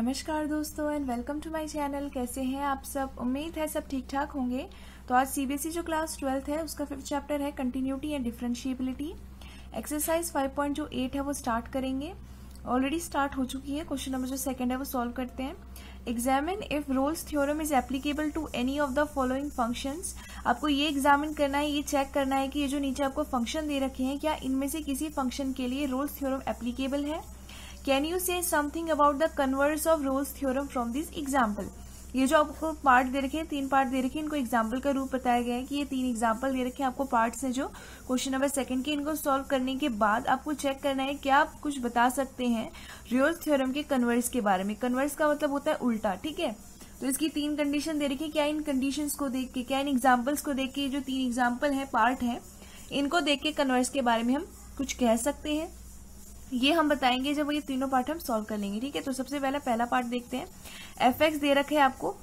नमस्कार दोस्तों and welcome to my channel. कैसे हैं आप सब? उम्मीद है सब ठीक ठाक होंगे। तो आज सीबीएसई जो क्लास 12th है उसका 5th चैप्टर है कंटिन्यूटी एंड डिफरेंशिएबिलिटी। एक्सरसाइज 5.8 जो 8 है वो स्टार्ट करेंगे। ऑलरेडी स्टार्ट हो चुकी है। क्वेश्चन नंबर जो सेकंड है वो सॉल्व करते हैं। Examine if Rolle's theorem is applicable to any of the following functions. आपको ये एग्जामिन करना है, ये चेक करना है कि ये जो नीचे आपको फंक्शन दे रखे हैं क्या इनमें से किसी फंक्शन के लिए रोल्स थ्योरम एप्लीकेबल है। कैन यू से something about the converse of Rolle's theorem from this example. ये जो आपको पार्ट दे रखे हैं, 3 पार्ट दे रखे हैं, इनको एग्जाम्पल का रूप बताया गया है कि ये 3 एग्जाम्पल दे रखे हैं आपको पार्ट्स हैं जो क्वेश्चन नंबर सेकंड के। इनको सॉल्व करने के बाद आपको चेक करना है क्या आप कुछ बता सकते हैं रोल्स थ्योरम के कन्वर्स के बारे में। कन्वर्स का मतलब होता है उल्टा, ठीक है। तो इसकी 3 कंडीशन दे रखी है। क्या इन कंडीशंस को देख के, क्या इन एग्जाम्पल्स को देख के, जो 3 एग्जाम्पल है पार्ट है इनको देख के कन्वर्स के बारे में हम कुछ कह सकते हैं। ये हम बताएंगे जब ये तीनों पार्ट हम सॉल्व कर लेंगे, ठीक है। तो सबसे पहला पार्ट देखते हैं। एफ एक्स दे रखा है आपको,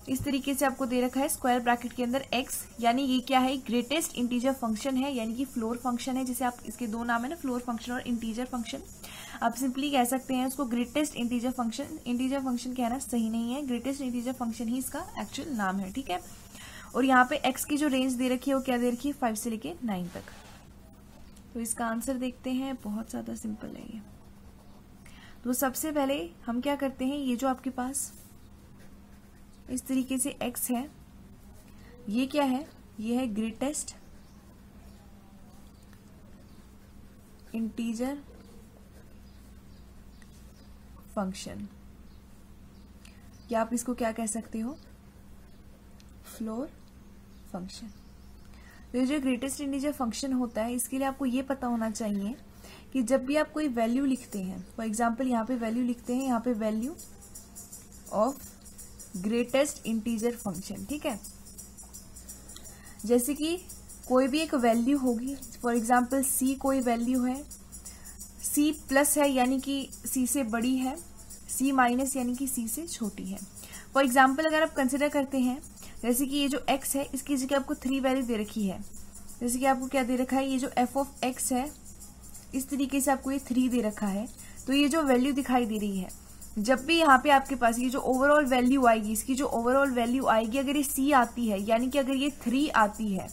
इस तरीके से आपको दे रखा है स्क्वायर ब्रैकेट के अंदर एक्स, यानी ये क्या है, ग्रेटेस्ट इंटीजर फंक्शन है, यानी कि फ्लोर फंक्शन है। जैसे आप इसके 2 नाम है ना, फ्लोर फंक्शन और इंटीजर फंक्शन। आप सिंपली कह सकते हैं उसको greatest integer function. Integer function कहना सही नहीं है, ग्रेटेस्ट इंटीजर फंक्शन ही इसका एक्चुअल नाम है, ठीक है। और यहाँ पे एक्स की जो रेंज दे रखी है वो क्या दे रखी है, 5 से लेके 9 तक। तो इसका आंसर देखते हैं, बहुत ज्यादा सिंपल है ये। तो सबसे पहले हम क्या करते हैं, ये जो आपके पास इस तरीके से x है, ये क्या है, ये है ग्रेटेस्ट इंटीजर फंक्शन, या आप इसको क्या कह सकते हो, फ्लोर फंक्शन। तो ये जो ग्रेटेस्ट इंटीजर फंक्शन होता है इसके लिए आपको ये पता होना चाहिए कि जब भी आप कोई वैल्यू लिखते हैं, फॉर एग्जाम्पल यहाँ पे वैल्यू लिखते हैं, यहाँ पे value of greatest integer function, ठीक है। जैसे कि कोई भी एक वैल्यू होगी, फॉर एग्जाम्पल c कोई वैल्यू है, c प्लस है यानी कि c से बड़ी है, c माइनस यानी कि c से छोटी है। फॉर एग्जाम्पल अगर आप कंसिडर करते हैं, जैसे कि ये जो x है इसकी जगह आपको 3 वैल्यू दे रखी है। जैसे कि आपको क्या दे रखा है, ये जो f ऑफ x है इस तरीके से आपको ये 3 दे रखा है। तो ये जो वैल्यू दिखाई दे रही है, जब भी यहाँ पे आपके पास ये जो ओवरऑल वैल्यू आएगी, इसकी जो ओवरऑल वैल्यू आएगी, अगर ये c आती है यानी कि अगर ये 3 आती है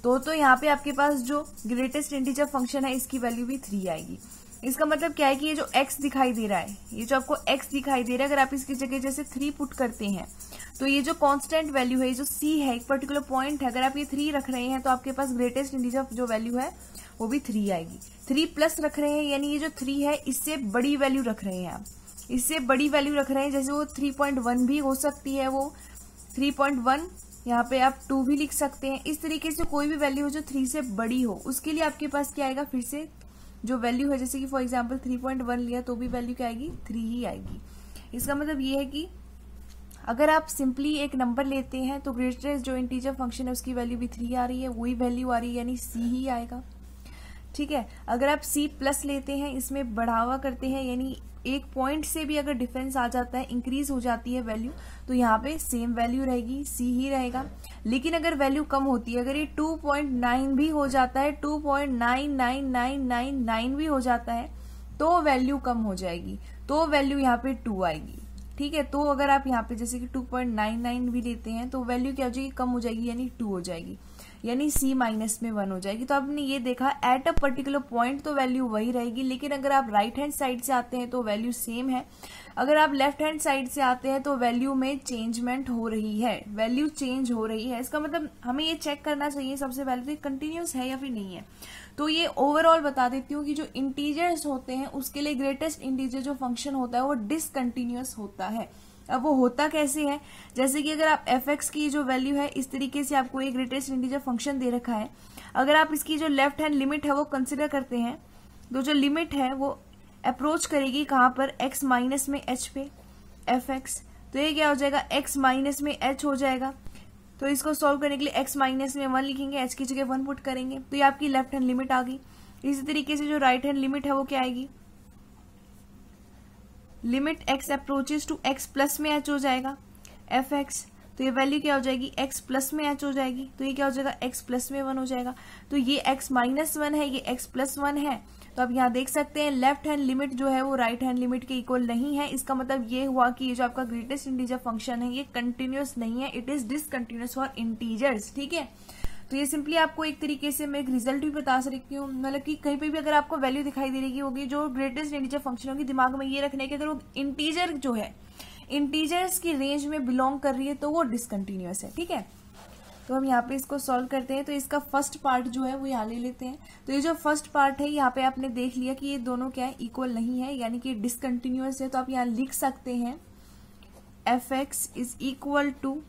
तो यहाँ पे आपके पास जो ग्रेटेस्ट इंटीजर फंक्शन है इसकी वैल्यू भी 3 आएगी। इसका मतलब क्या है कि ये जो x दिखाई दे रहा है, ये जो आपको x दिखाई दे रहा है, अगर आप इसकी जगह जैसे 3 पुट करते हैं तो ये जो कांस्टेंट वैल्यू है, ये जो c है, एक पर्टिकुलर पॉइंट है, अगर आप ये 3 रख रहे हैं तो आपके पास ग्रेटेस्ट इंटीजर जो वैल्यू है वो भी 3 आएगी। 3 प्लस रख रहे हैं यानी ये जो 3 है इससे बड़ी वैल्यू रख रहे हैं आप, इससे बड़ी वैल्यू रख रहे हैं, जैसे वो 3.1 भी हो सकती है, वो 3.1, यहाँ पे आप 2 भी लिख सकते हैं। इस तरीके से कोई भी वैल्यू हो जो 3 से बड़ी हो उसके लिए आपके पास क्या आएगा, फिर से जो वैल्यू है, जैसे कि फॉर एग्जाम्पल 3.1 लिया तो भी वैल्यू क्या आएगी, 3 ही आएगी। इसका मतलब ये है कि अगर आप सिंपली एक नंबर लेते हैं तो ग्रेटेस्ट जो इंटीजर फंक्शन है उसकी वैल्यू भी 3 आ रही है, वही वैल्यू आ रही है यानी c ही आएगा, ठीक है। अगर आप c प्लस लेते हैं, इसमें बढ़ावा करते हैं, यानी एक पॉइंट से भी अगर डिफरेंस आ जाता है, इंक्रीज हो जाती है वैल्यू, तो यहाँ पे सेम वैल्यू रहेगी, c ही रहेगा। लेकिन अगर वैल्यू कम होती है, अगर ये 2.9 भी हो जाता है, 2.99999 भी हो जाता है तो वैल्यू कम हो जाएगी, तो वैल्यू यहाँ पे 2 आएगी, ठीक है। तो अगर आप यहाँ पे जैसे कि 2.99 भी लेते हैं तो वैल्यू क्या हो जाएगी, कम हो जाएगी, यानी 2 हो जाएगी, यानी c माइनस में 1 हो जाएगी। तो आपने ये देखा एट अ पर्टिकुलर पॉइंट तो वैल्यू वही रहेगी, लेकिन अगर आप राइट हैंड साइड से आते हैं तो वैल्यू सेम है, अगर आप लेफ्ट हैंड साइड से आते हैं तो वैल्यू में चेंजमेंट हो रही है, वैल्यू चेंज हो रही है। इसका मतलब हमें ये चेक करना चाहिए सबसे पहले तो कंटिन्यूस है या फिर नहीं है। तो ये ओवरऑल बता देती हूँ कि जो इंटीजर्स होते हैं उसके लिए ग्रेटेस्ट इंटीजर जो फंक्शन होता है वो डिसकंटिन्यूअस होता है। अब वो होता कैसे है, जैसे कि अगर आप एफ एक्स की जो वैल्यू है इस तरीके से आपको एक ग्रेटेस्ट इंटीजर फंक्शन दे रखा है, अगर आप इसकी जो लेफ्ट हैंड लिमिट है वो कंसिडर करते हैं तो जो लिमिट है वो अप्रोच करेगी कहाँ पर, x माइनस में h पे एफ एक्स। तो ये क्या हो जाएगा, x माइनस में h हो जाएगा। तो इसको सॉल्व करने के लिए x माइनस में 1 लिखेंगे, h की जगह 1 पुट करेंगे, तो ये आपकी लेफ्ट हैंड लिमिट आ गई। इसी तरीके से जो राइट हैंड लिमिट है वो क्या आएगी, limit x approaches to x plus में h हो जाएगा एफ एक्स। तो ये वैल्यू क्या हो जाएगी, x प्लस में h हो जाएगी, तो ये क्या हो जाएगा, x प्लस में 1 हो जाएगा। तो ये x माइनस 1 है, ये x प्लस 1 है, तो अब यहाँ देख सकते हैं लेफ्ट हैंड लिमिट जो है वो राइट हैंड लिमिट के इक्वल नहीं है। इसका मतलब ये हुआ कि ये जो आपका ग्रेटेस्ट इंटीजर फंक्शन है ये कंटिन्यूअस नहीं है, it is discontinuous for integers. ठीक है, तो ये सिंपली आपको एक तरीके से मैं एक रिजल्ट भी बता सकती हूँ, मतलब कि कहीं पे भी अगर आपको वैल्यू दिखाई दे रही होगी जो ग्रेटेस्ट इंटीजर फंक्शन होगी, दिमाग में ये रखने के अगर वो इंटीजर जो है इंटीजर्स की रेंज में बिलोंग कर रही है तो वो डिसकंटिन्यूअस है। ठीक है, तो हम यहाँ पे इसको सॉल्व करते हैं। तो इसका फर्स्ट पार्ट जो है वो यहाँ ले लेते हैं। तो ये जो फर्स्ट पार्ट है यहाँ पे आपने देख लिया कि ये दोनों क्या है, इक्वल नहीं है, यानी कि डिसकंटिन्यूअस है। तो आप यहाँ लिख सकते हैं f x is equal to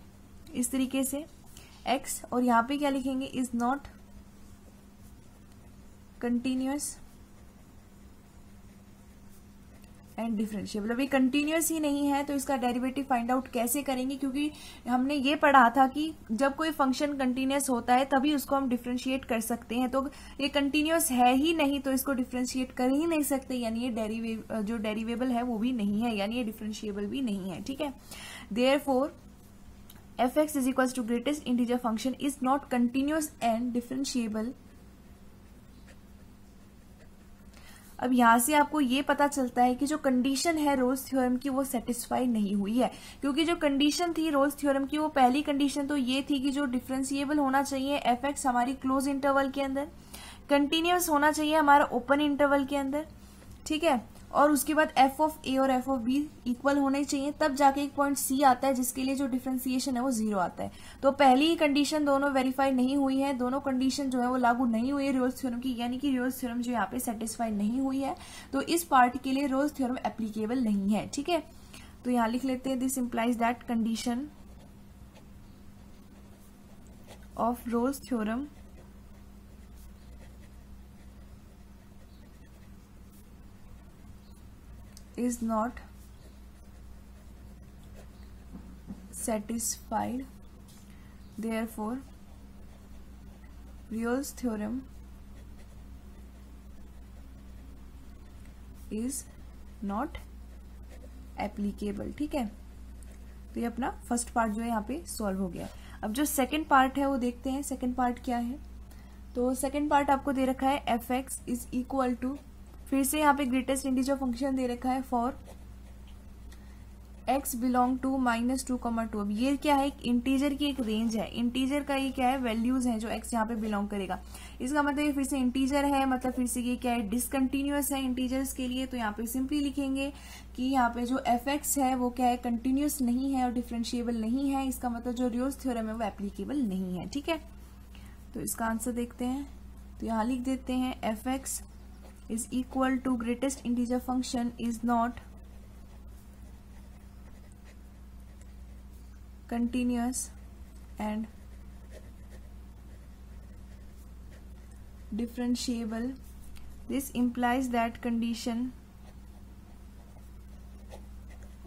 इस तरीके से x, और यहाँ पे क्या लिखेंगे, is not continuous and differentiable. अभी कंटिन्यूअस ही नहीं है तो इसका डेरिवेटिव फाइंड आउट कैसे करेंगे, क्योंकि हमने ये पढ़ा था कि जब कोई फंक्शन कंटिन्यूअस होता है तभी उसको हम डिफरेंशिएट कर सकते हैं। तो ये कंटिन्यूअस है ही नहीं तो इसको डिफरेंशिएट कर ही नहीं सकते, यानी ये जो डेरिवेबल है वो भी नहीं है, यानी ये डिफरेंशिएबल भी नहीं है। ठीक है, therefore f x is equal to greatest integer function is not continuous and differentiable. अब यहां से आपको ये पता चलता है कि जो कंडीशन है रोल्स थ्योरम की वो सेटिस्फाई नहीं हुई है, क्योंकि जो कंडीशन थी रोल्स थ्योरम की वो पहली कंडीशन तो ये थी कि जो डिफरेंशिएबल होना चाहिए एफ एक्स हमारी क्लोज इंटरवल के अंदर, कंटिन्यूअस होना चाहिए हमारा ओपन इंटरवल के अंदर। ठीक है, और उसके बाद एफ ऑफ ए और एफ ऑफ बी इक्वल होने चाहिए, तब जाके एक पॉइंट सी आता है जिसके लिए जो डिफरेंशिएशन है वो 0 आता है। तो पहली ही कंडीशन दोनों वेरीफाई नहीं हुई है, दोनों कंडीशन जो है वो लागू नहीं हुई है रोल्स थ्योरम की, यानी कि रोल्स थ्योरम जो यहाँ पे सेटिस्फाई नहीं हुई है, तो इस पार्ट के लिए रोल्स थ्योरम एप्लीकेबल नहीं है। ठीक है, तो यहाँ लिख लेते हैं this implies that condition of Rolle's theorem is not satisfied, therefore Reel's theorem is not applicable। ठीक है, तो ये अपना फर्स्ट पार्ट जो है यहाँ पे सॉल्व हो गया। अब जो सेकंड पार्ट है वो देखते हैं, सेकंड पार्ट क्या है। तो सेकंड पार्ट आपको दे रखा है f x is equal to, फिर से यहाँ पे ग्रेटेस्ट इंटीजर फंक्शन दे रखा है फॉर x बिलोंग टू -2,2। अब ये क्या है, एक इंटीजर की एक रेंज है, इंटीजर का ये क्या है, वैल्यूज हैं जो x यहाँ पे बिलोंग करेगा। इसका मतलब ये फिर से इंटीजर है, मतलब फिर से ये क्या है, डिसकंटिन्यूअस है इंटीजर्स के लिए। तो यहाँ पे सिंपली लिखेंगे कि यहाँ पे जो एफ एक्स है वो क्या है, कंटिन्यूअस नहीं है और डिफरेंशिएबल नहीं है। इसका मतलब जो रियोल्स थ्योरम है वो एप्लीकेबल नहीं है। ठीक है, तो इसका आंसर देखते हैं। तो यहाँ लिख देते हैं f x is equal to greatest integer function is not continuous and differentiable. This implies that condition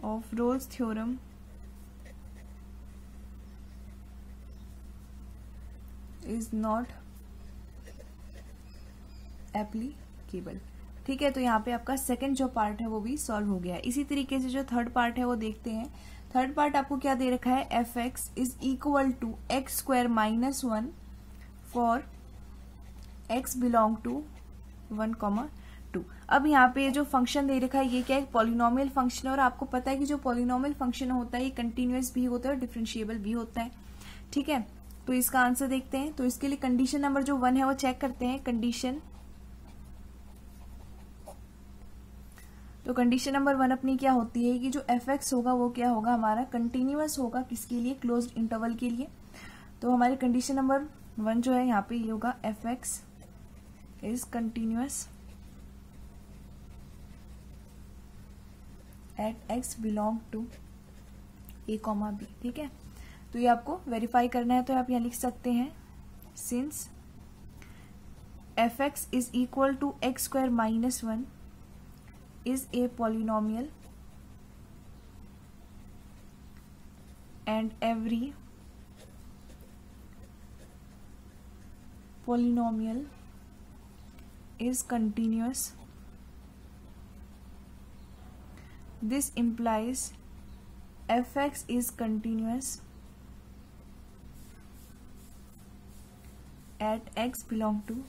of Rolle's theorem is not applicable। ठीक है, तो यहाँ पे आपका सेकंड जो पार्ट है वो भी सॉल्व हो गया है। इसी तरीके से जो थर्ड पार्ट है वो देखते हैं। थर्ड पार्ट आपको क्या दे रखा है, f x is equal to x square -1 for x belong to 1,2। अब यहाँ पे जो फंक्शन दे रखा है ये क्या है, पॉलिनोमियल फंक्शन है, और आपको पता है कि जो पॉलिनोमियल फंक्शन होता है ये कंटिन्यूअस भी होता है और डिफरेंशिएबल भी होता है। ठीक है, तो इसका आंसर देखते हैं। तो इसके लिए कंडीशन नंबर जो 1 है वो चेक करते हैं। कंडीशन नंबर 1 अपनी क्या होती है कि जो एफ एक्स होगा वो क्या होगा, हमारा कंटिन्यूअस होगा, किसके लिए, क्लोज्ड इंटरवल के लिए। तो हमारी कंडीशन नंबर 1 जो है यहाँ पे ये होगा, f x is continuous at x belong to a comma b. ठीक है, तो ये आपको वेरीफाई करना है, तो आप यहाँ लिख सकते हैं since F x is equal to x square -1 is a polynomial and every polynomial is continuous. This implies f(x) is continuous at x belong to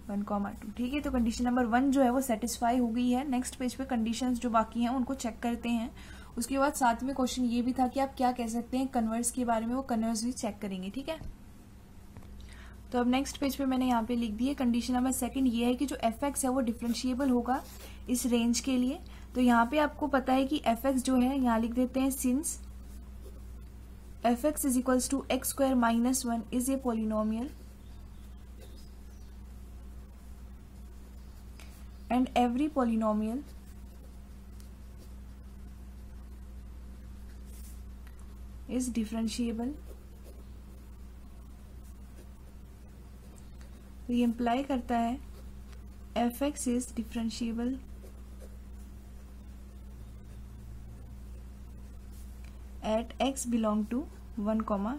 1,2। ठीक है, तो कंडीशन नंबर 1 जो है वो सेटिस्फाई हो गई है। नेक्स्ट पेज पे कंडीशंस जो बाकी हैं उनको चेक करते हैं। उसके बाद साथ में क्वेश्चन ये भी था कि आप क्या कह सकते हैं कन्वर्स के बारे में, वो कन्वर्स भी चेक करेंगे। ठीक है, तो अब नेक्स्ट पेज पे मैंने यहाँ पे लिख दी है कंडीशन नंबर 2 ये है कि जो एफ एक्स है वो डिफरेंशिएबल होगा इस रेंज के लिए। तो यहाँ पे आपको पता है कि एफ एक्स जो है, यहाँ लिख देते हैं since F x is equals to x square minus 1 is a polynomial and every polynomial is differentiable। तो ये इम्प्लाई करता है f x is differentiable at x belong to 1,2।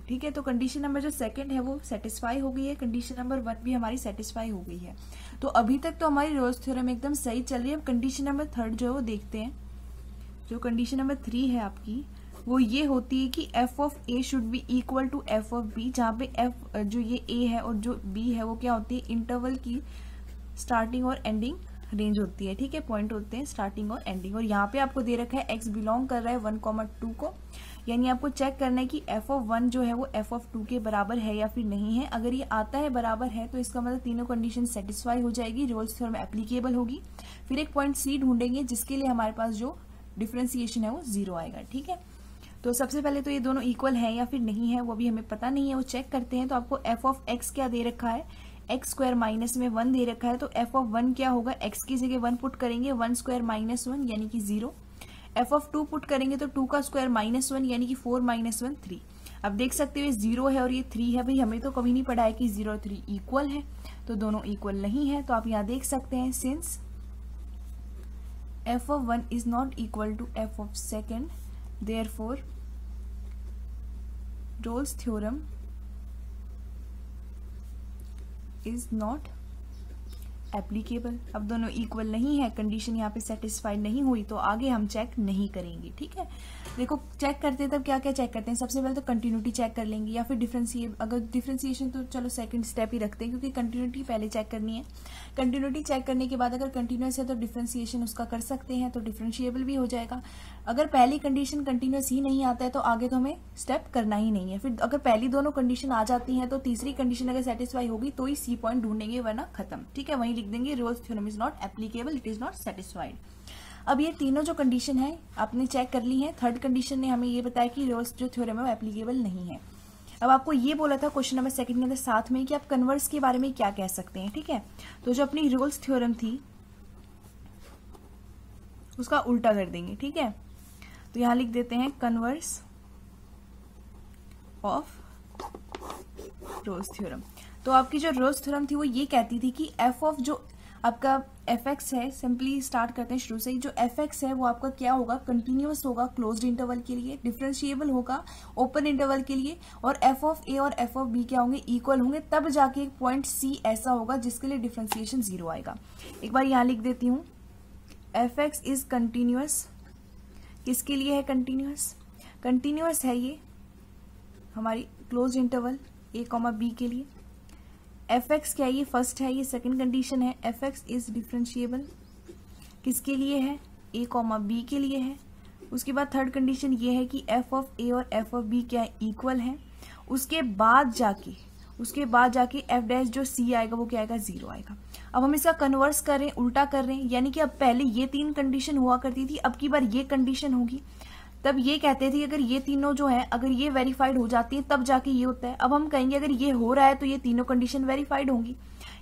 ठीक है, तो कंडीशन नंबर जो 2 है वो सेटिस्फाई हो गई है, कंडीशन नंबर 1 भी हमारी सेटिस्फाई हो गई है। तो अभी तक तो हमारी रोल्स थ्योरम एकदम सही चल रही है। अब कंडीशन नंबर 3 जो है वो देखते हैं। जो कंडीशन नंबर 3 है आपकी वो ये होती है कि f of a should be equal to f of b, जहाँ पे एफ जो ये ए है और जो बी है वो क्या होती है, इंटरवल की स्टार्टिंग और एंडिंग रेंज होती है। ठीक है, पॉइंट होते हैं स्टार्टिंग और एंडिंग। और यहाँ पे आपको दे रखा है एक्स बिलोंग कर रहा है 1,2 को, यानी आपको चेक करना है कि एफ ऑफ 1 जो है वो एफ ऑफ 2 के बराबर है या फिर नहीं है। अगर ये आता है बराबर है तो इसका मतलब तीनों कंडीशन सेटिस्फाई हो जाएगी, रोल्स थ्योरम एप्लीकेबल होगी। फिर एक पॉइंट सी ढूंढेंगे जिसके लिए हमारे पास जो डिफरेंशिएशन है वो 0 आएगा। ठीक है, तो सबसे पहले तो ये दोनों इक्वल है या फिर नहीं है वो भी हमें पता नहीं है, वो चेक करते हैं। तो आपको एफ ऑफ एक्स क्या दे रखा है, एक्स स्क्वायर माइनस में 1 दे रखा है। तो एफ ऑफ 1 क्या होगा, एक्स की जगह 1 पुट करेंगे, 1 स्क्वायर माइनस 1 यानी कि 0। एफ ऑफ 2 पुट करेंगे तो 2 का स्क्वायर माइनस 1 यानी कि 4 माइनस 1 3। अब देख सकते हो ये 0 है और ये 3 है। भाई हमें तो कभी नहीं पढ़ा है कि 0 और 3 इक्वल है, तो दोनों इक्वल नहीं है। तो आप यहाँ देख सकते हैं since f of 1 is not equal to f of 2 therefore Rolle's theorem is not applicable. अब दोनों इक्वल नहीं है, कंडीशन यहाँ पे सेटिस्फाइड नहीं हुई, तो आगे हम चेक नहीं करेंगे। ठीक है, देखो चेक करते हैं तब क्या क्या चेक करते हैं। सबसे पहले तो कंटिन्यूटी चेक कर लेंगे या फिर अगर डिफरेंशिएशन तो चलो सेकंड स्टेप ही रखते हैं क्योंकि कंटिन्यूटी पहले चेक करनी है। कंटिन्यूटी चेक करने के बाद अगर कंटिन्यूस है तो डिफरेंशिएशन उसका कर सकते हैं, तो डिफरेंशिएबल भी हो जाएगा। अगर पहली कंडीशन कंटिन्यूस ही नहीं आता है तो आगे तो हमें स्टेप करना ही नहीं है। फिर अगर पहली दोनों कंडीशन आ जाती हैं तो तीसरी कंडीशन अगर सेटिस्फाई होगी तो ही सी पॉइंट ढूंढेंगे, वरना खत्म। ठीक है, वहीं लिख देंगे roles theorem is not applicable, it is not satisfied. अब ये तीनों जो कंडीशन है आपने चेक कर ली है। थर्ड कंडीशन ने हमें ये बताया कि रोल्स जो थ्योरम है वो एप्लीकेबल नहीं है। अब आपको ये बोला था क्वेश्चन नंबर 2 के अंदर साथ में कि आप कन्वर्स के बारे में क्या कह सकते हैं। ठीक है, तो जो अपनी रोल्स थ्योरम थी उसका उल्टा कर देंगे। ठीक है, तो यहां लिख देते हैं कन्वर्स ऑफ रोल्स थ्योरम। तो आपकी जो रोल्स थ्योरम थी वो ये कहती थी कि एफ ऑफ जो आपका एफ एक्स है, सिंपली स्टार्ट करते हैं शुरू से ही, जो एफ एक्स है वो आपका क्या होगा, कंटिन्यूअस होगा क्लोज्ड इंटरवल के लिए, डिफरेंशिएबल होगा ओपन इंटरवल के लिए, और एफ ऑफ ए और एफ ऑफ बी क्या होंगे, इक्वल होंगे। तब जाके एक पॉइंट सी ऐसा होगा जिसके लिए डिफरेंशिएशन 0 आएगा। एक बार यहां लिख देती हूं, एफ एक्स इज कंटिन्यूअस। किसके लिए है कंटिन्यूअस? कंटिन्यूअस है ये हमारी क्लोज्ड इंटरवल ए कॉमा बी के लिए। एफ एक्स क्या है, ये फर्स्ट है, ये सेकंड कंडीशन है। एफ एक्स इज डिफरेंशिएबल किसके लिए है, ए कॉमा बी के लिए है। उसके बाद थर्ड कंडीशन ये है कि एफ ऑफ ए और एफ ऑफ बी क्या है, इक्वल है। उसके बाद जाके एफ डैश जो सी आएगा वो क्या आएगा, 0 आएगा। अब हम इसका कन्वर्स कर रहे हैं, उल्टा कर रहे हैं, यानी कि अब पहले ये 3 कंडीशन हुआ करती थी, अब की बार ये कंडीशन होगी। तब ये कहते थे अगर ये तीनों जो है अगर ये वेरीफाइड हो जाती है तब जाके ये होता है। अब हम कहेंगे अगर ये हो रहा है तो ये तीनों कंडीशन वेरीफाइड होंगी।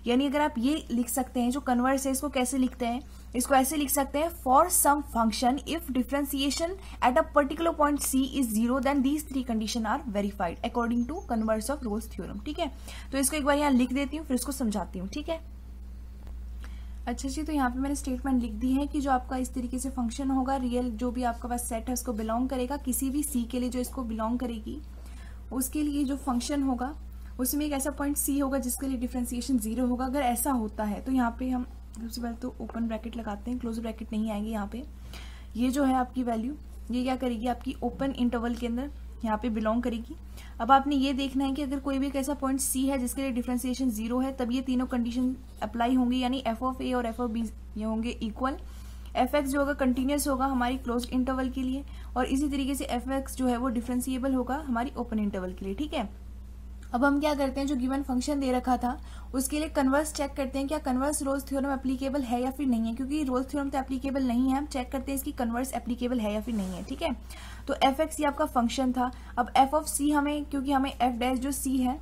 यानी अगर आप ये लिख सकते हैं, जो कन्वर्स है इसको कैसे लिखते हैं, इसको ऐसे लिख सकते हैं, for some function if differentiation at a particular point c is 0 then these 3 condition are verified according to converse of Rolle's theorem. ठीक है, तो इसको एक बार यहाँ लिख देती हूँ फिर इसको समझाती हूँ। ठीक है, अच्छा जी, तो यहाँ पे मैंने स्टेटमेंट लिख दी है कि जो आपका इस तरीके से फंक्शन होगा, रियल जो भी आपका पास सेट है उसको बिलोंग करेगा, किसी भी सी के लिए जो इसको बिलोंग करेगी उसके लिए जो फंक्शन होगा उसमें एक ऐसा पॉइंट सी होगा जिसके लिए डिफरेंशिएशन 0 होगा। अगर ऐसा होता है तो यहाँ पे हम सबसे पहले तो ओपन ब्रैकेट लगाते हैं, क्लोज ब्रैकेट नहीं आएंगे यहाँ पे। ये जो है आपकी वैल्यू ये क्या करेगी, आपकी ओपन इंटरवल के अंदर यहाँ पे बिलोंग करेगी। अब आपने ये देखना है कि अगर कोई भी एक ऐसा पॉइंट सी है जिसके लिए डिफरेंशिएशन 0 है, तब ये तीनों कंडीशन अप्लाई होंगी, यानी एफ ऑफ ए और एफ ऑफ बी ये होंगे इक्वल। एफ एक्स जो होगा कंटिन्यूस होगा हमारी क्लोज्ड इंटरवल के लिए, और इसी तरीके से एफ एक्स जो है वो डिफरेंशिएबल होगा हमारी ओपन इंटरवल के लिए, ठीक है। अब हम क्या करते हैं, जो गिवन फंक्शन दे रखा था उसके लिए कन्वर्स चेक करते हैं, क्या कन्वर्स रोल्स थ्योरम एप्लीकेबल है या फिर नहीं है, क्योंकि रोल्स थ्योरम तो एप्लीकेबल नहीं है, हम चेक करते हैं इसकी कन्वर्स एप्लीकेबल है या फिर नहीं है, ठीक है। तो एफ एक्स ये आपका फंक्शन था। अब एफ ऑफ सी हमें, क्योंकि हमें एफ डैश जो सी है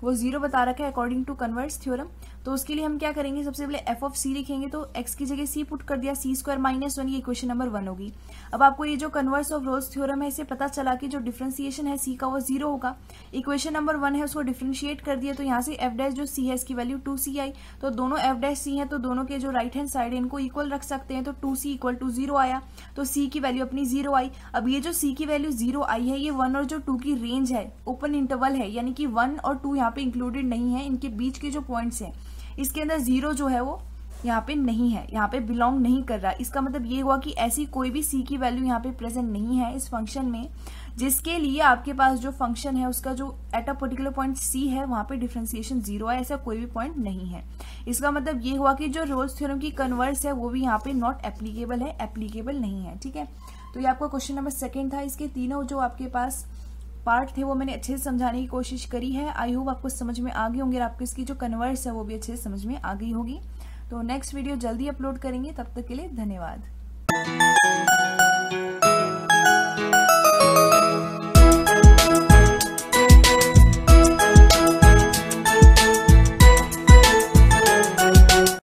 वो 0 बता रखा है अकॉर्डिंग टू कन्वर्स थ्योरम, तो उसके लिए हम क्या करेंगे, सबसे पहले एफ ऑफ सी लिखेंगे, तो एक्स की जगह सी पुट कर दिया, सी स्क्वायर माइनस 1, ये इक्वेशन नंबर 1 होगी। अब आपको ये जो कन्वर्स ऑफ रोल्स थ्योरम है इससे पता चला कि जो डिफरेंशिएशन है सी का वो 0 होगा। इक्वेशन नंबर 1 है उसको डिफरेंशिएट कर दिया, तो यहाँ से एफ डैश जो सी है इसकी वैल्यू 2c आई, तो दोनों एफ डैश सी है तो दोनों के जो राइट हैंड साइड है इनको इक्वल रख सकते हैं, तो 2c इक्वल टू 0 आया, तो c की वैल्यू अपनी 0 आई। अब ये जो c की वैल्यू 0 आई है, ये 1 और जो 2 की रेंज है ओपन इंटरवल है, यानी कि 1 और 2 यहाँ पे इंक्लूडेड नहीं है, इनके बीच के जो पॉइंट्स हैं इसके अंदर 0 जो है वो यहाँ पे नहीं है, यहाँ पे बिलोंग नहीं कर रहा। इसका मतलब ये हुआ कि ऐसी कोई भी c की वैल्यू यहाँ पे प्रेजेंट नहीं है इस फंक्शन में, जिसके लिए आपके पास जो फंक्शन है उसका जो eight a particular point c है वहां पे डिफरेंशिएशन 0 है, ऐसा कोई भी पॉइंट नहीं है। इसका मतलब ये हुआ कि जो रोल्स थ्योरम की कन्वर्स है वो भी यहाँ पे नॉट एप्लीकेबल है, एप्लीकेबल नहीं है, ठीक है। तो ये आपका क्वेश्चन नंबर 2 था। इसके तीनों जो आपके पास पार्ट थे वो मैंने अच्छे से समझाने की कोशिश करी है। आई होप आपको समझ में आ गई होंगे, और आपको इसकी जो कन्वर्स है वो भी अच्छे से समझ में आ गई होगी। तो नेक्स्ट वीडियो जल्दी अपलोड करेंगे, तब तक के लिए धन्यवाद।